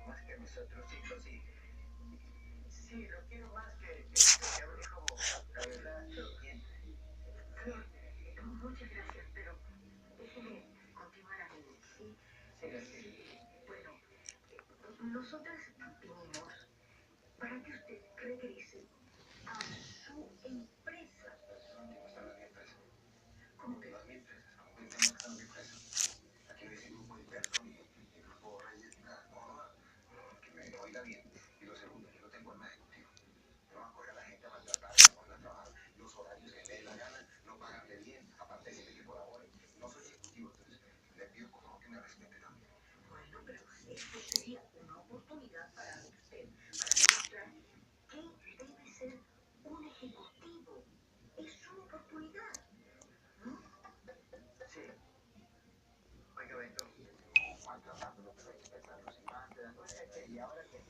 más que a mis otros hijos y sí, lo quiero más que a un hijo, la verdad, bien. Flor, muchas gracias, pero déjeme continuar a mí, ¿sí? Sí, sí. Sí, bueno, nosotras vinimos para que usted regrese a su empresa. No, aquí no está mi empresa. ¿Cómo que? No es mi empresa, es como que no está mi empresa. Aquí no dice Grupo Inverso ni Grupo Reyes ni nada. No, que me oiga bien. Y lo segundo, yo no tengo alma ejecutivo. No va a coger a la gente a maltratarla, a ponerla a trabajar los horarios que me dé la gana, no pagarle bien, aparte de que colabore. No soy ejecutivo, entonces le pido por favor que me respete también. Bueno, pero esto sería una oportunidad para usted, para demostrar que debe ser un ejecutivo. Es una oportunidad, ¿no? Sí. Oiga, Beto, maltratándolo, pero hay que pensarlo sin más. ¿Y ahora qué?